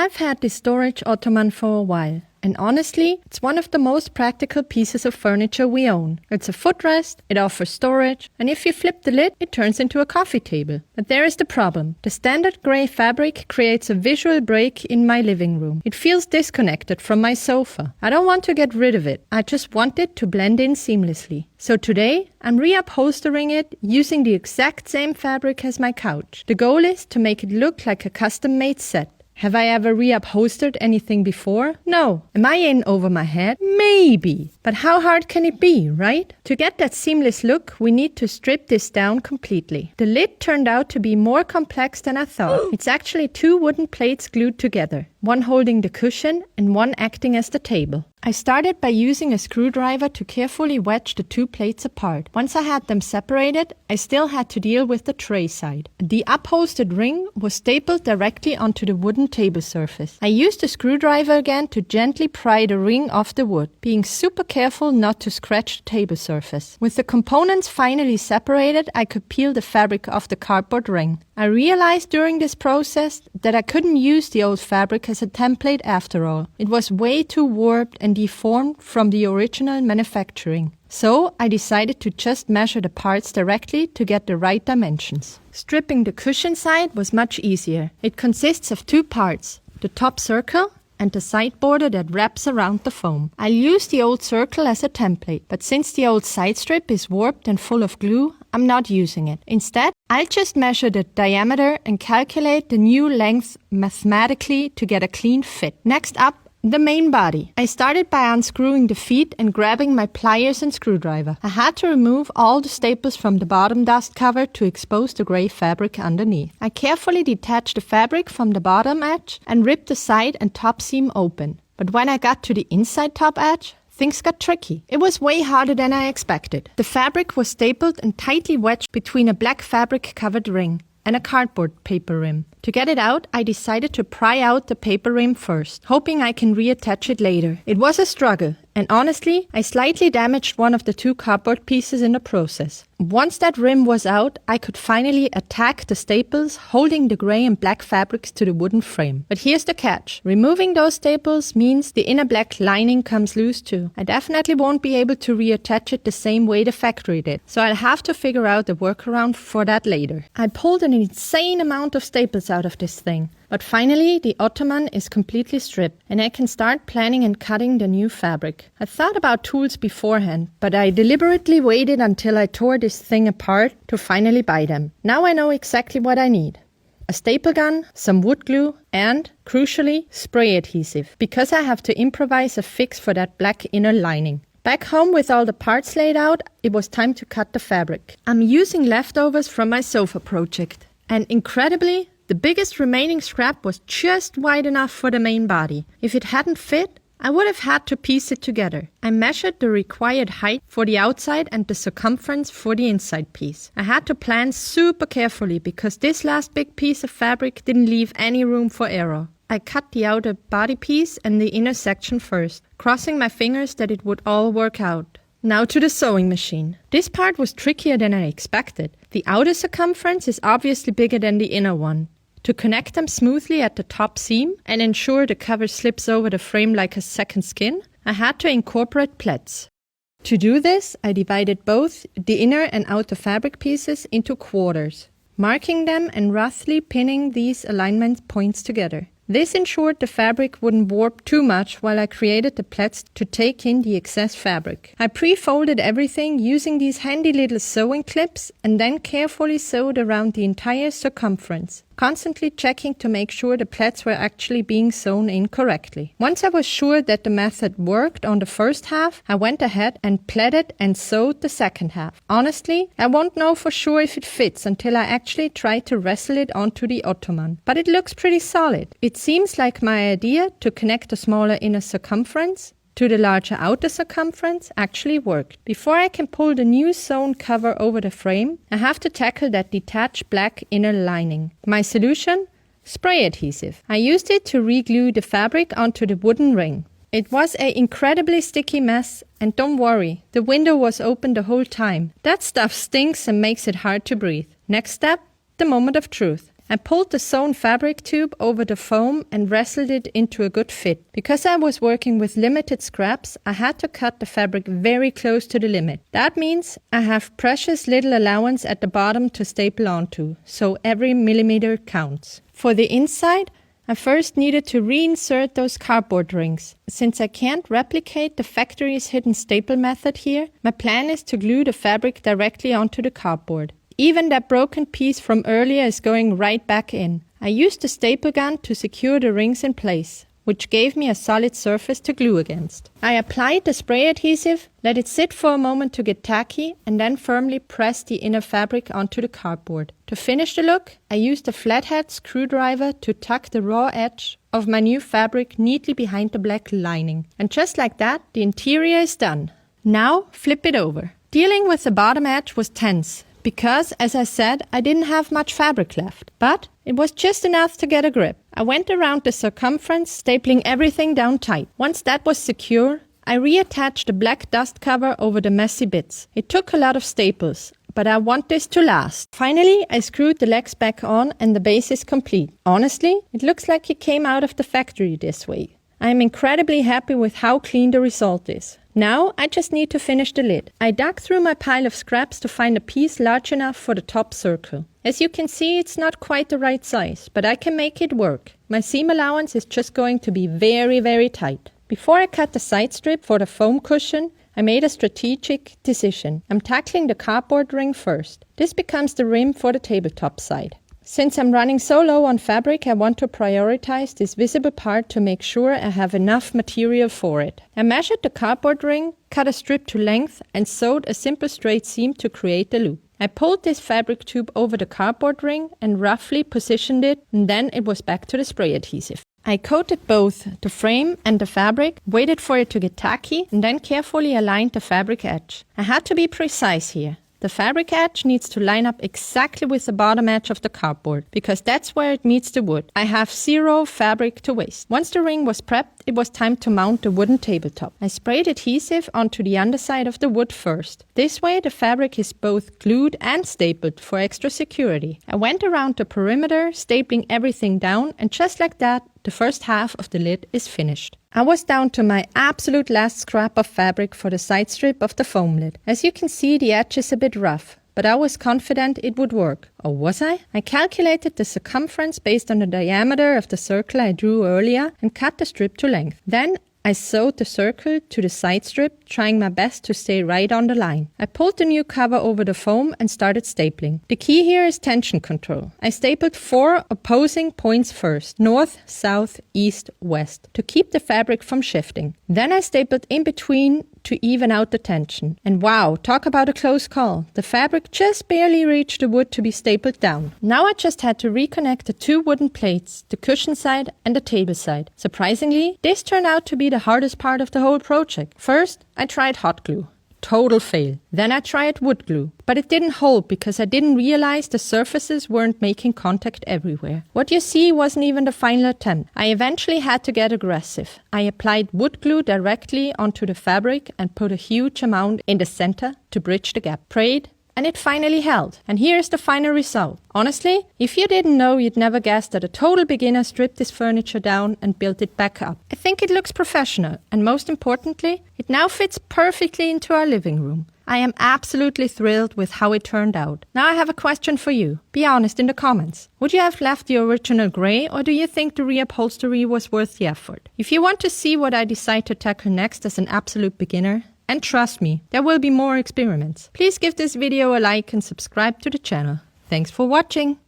I've had this storage ottoman for a while, and honestly, it's one of the most practical pieces of furniture we own. It's a footrest, it offers storage, and if you flip the lid, it turns into a coffee table. But there is the problem. The standard grey fabric creates a visual break in my living room. It feels disconnected from my sofa. I don't want to get rid of it. I just want it to blend in seamlessly. So today, I'm reupholstering it using the exact same fabric as my couch. The goal is to make it look like a custom-made set. Have I ever reupholstered anything before? No. Am I in over my head? Maybe. But how hard can it be, right? To get that seamless look, we need to strip this down completely. The lid turned out to be more complex than I thought. It's actually 2 wooden plates glued together, one holding the cushion and one acting as the table. I started by using a screwdriver to carefully wedge the 2 plates apart. Once I had them separated, I still had to deal with the tray side. The upholstered ring was stapled directly onto the wooden table surface. I used the screwdriver again to gently pry the ring off the wood, being super careful not to scratch the table surface. With the components finally separated, I could peel the fabric off the cardboard ring. I realized during this process that I couldn't use the old fabric as a template after all. It was way too warped and deformed from the original manufacturing. So I decided to just measure the parts directly to get the right dimensions. Stripping the cushion side was much easier. It consists of 2 parts, the top circle and the side border that wraps around the foam. I'll use the old circle as a template, but since the old side strip is warped and full of glue, I'm not using it. Instead, I'll just measure the diameter and calculate the new length mathematically to get a clean fit. Next up, the main body. I started by unscrewing the feet and grabbing my pliers and screwdriver. I had to remove all the staples from the bottom dust cover to expose the grey fabric underneath. I carefully detached the fabric from the bottom edge and ripped the side and top seam open. But when I got to the inside top edge, things got tricky. It was way harder than I expected. The fabric was stapled and tightly wedged between a black fabric-covered ring and a cardboard paper rim. To get it out, I decided to pry out the paper rim first, hoping I can reattach it later. It was a struggle, and honestly, I slightly damaged one of the 2 cardboard pieces in the process. Once that rim was out, I could finally attack the staples holding the grey and black fabrics to the wooden frame. But here's the catch. Removing those staples means the inner black lining comes loose too. I definitely won't be able to reattach it the same way the factory did, so I'll have to figure out the workaround for that later. I pulled an insane amount of staples out of this thing. But finally, the ottoman is completely stripped, and I can start planning and cutting the new fabric. I thought about tools beforehand, but I deliberately waited until I tore this thing apart to finally buy them. Now I know exactly what I need. A staple gun, some wood glue, and, crucially, spray adhesive, because I have to improvise a fix for that black inner lining. Back home with all the parts laid out, it was time to cut the fabric. I'm using leftovers from my sofa project, and incredibly, the biggest remaining scrap was just wide enough for the main body. If it hadn't fit, I would have had to piece it together. I measured the required height for the outside and the circumference for the inside piece. I had to plan super carefully because this last big piece of fabric didn't leave any room for error. I cut the outer body piece and the inner section first, crossing my fingers that it would all work out. Now to the sewing machine. This part was trickier than I expected. The outer circumference is obviously bigger than the inner one. To connect them smoothly at the top seam and ensure the cover slips over the frame like a second skin, I had to incorporate pleats. To do this, I divided both the inner and outer fabric pieces into quarters, marking them and roughly pinning these alignment points together. This ensured the fabric wouldn't warp too much while I created the pleats to take in the excess fabric. I pre-folded everything using these handy little sewing clips and then carefully sewed around the entire circumference, constantly checking to make sure the pleats were actually being sewn in correctly. Once I was sure that the method worked on the first half, I went ahead and pleated and sewed the second half. Honestly, I won't know for sure if it fits until I actually try to wrestle it onto the ottoman, but it looks pretty solid. It seems like my idea to connect the smaller inner circumference to the larger outer circumference actually worked. Before I can pull the new sewn cover over the frame, I have to tackle that detached black inner lining. My solution? Spray adhesive. I used it to re-glue the fabric onto the wooden ring. It was an incredibly sticky mess, and don't worry, the window was open the whole time. That stuff stinks and makes it hard to breathe. Next step, the moment of truth. I pulled the sewn fabric tube over the foam and wrestled it into a good fit. Because I was working with limited scraps, I had to cut the fabric very close to the limit. That means I have precious little allowance at the bottom to staple onto, so every millimeter counts. For the inside, I first needed to reinsert those cardboard rings. Since I can't replicate the factory's hidden staple method here, my plan is to glue the fabric directly onto the cardboard. Even that broken piece from earlier is going right back in. I used the staple gun to secure the rings in place, which gave me a solid surface to glue against. I applied the spray adhesive, let it sit for a moment to get tacky, and then firmly pressed the inner fabric onto the cardboard. To finish the look, I used a flathead screwdriver to tuck the raw edge of my new fabric neatly behind the black lining. And just like that, the interior is done. Now, flip it over. Dealing with the bottom edge was tense, because, as I said, I didn't have much fabric left. But it was just enough to get a grip. I went around the circumference, stapling everything down tight. Once that was secure, I reattached the black dust cover over the messy bits. It took a lot of staples, but I want this to last. Finally, I screwed the legs back on and the base is complete. Honestly, it looks like it came out of the factory this way. I am incredibly happy with how clean the result is. Now I just need to finish the lid. I dug through my pile of scraps to find a piece large enough for the top circle. As you can see, it's not quite the right size, but I can make it work. My seam allowance is just going to be very, very tight. Before I cut the side strip for the foam cushion, I made a strategic decision. I'm tackling the cardboard ring first. This becomes the rim for the tabletop side. Since I'm running so low on fabric, I want to prioritize this visible part to make sure I have enough material for it. I measured the cardboard ring, cut a strip to length, and sewed a simple straight seam to create the loop. I pulled this fabric tube over the cardboard ring and roughly positioned it, and then it was back to the spray adhesive. I coated both the frame and the fabric, waited for it to get tacky, and then carefully aligned the fabric edge. I had to be precise here. The fabric edge needs to line up exactly with the bottom edge of the cardboard, because that's where it meets the wood. I have zero fabric to waste. Once the ring was prepped, it was time to mount the wooden tabletop. I sprayed adhesive onto the underside of the wood first. This way the fabric is both glued and stapled for extra security. I went around the perimeter, stapling everything down, and just like that, the first half of the lid is finished. I was down to my absolute last scrap of fabric for the side strip of the foam lid. As you can see, the edge is a bit rough, but I was confident it would work. Or was I? I calculated the circumference based on the diameter of the circle I drew earlier and cut the strip to length. Then I sewed the circle to the side strip, trying my best to stay right on the line. I pulled the new cover over the foam and started stapling. The key here is tension control. I stapled 4 opposing points first, north, south, east, west, to keep the fabric from shifting. Then I stapled in between to even out the tension. And wow, talk about a close call. The fabric just barely reached the wood to be stapled down. Now I just had to reconnect the 2 wooden plates, the cushion side and the table side. Surprisingly, this turned out to be the hardest part of the whole project. First, I tried hot glue. Total fail. Then I tried wood glue, but it didn't hold because I didn't realize the surfaces weren't making contact everywhere. What you see wasn't even the final attempt. I eventually had to get aggressive. I applied wood glue directly onto the fabric and put a huge amount in the center to bridge the gap. Prayed, and it finally held. And here's the final result. Honestly, if you didn't know, you'd never guess that a total beginner stripped this furniture down and built it back up. I think it looks professional, and most importantly, it now fits perfectly into our living room. I am absolutely thrilled with how it turned out. Now I have a question for you. Be honest in the comments. Would you have left the original grey, or do you think the reupholstery was worth the effort? If you want to see what I decide to tackle next as an absolute beginner, and trust me, there will be more experiments, please give this video a like and subscribe to the channel. Thanks for watching!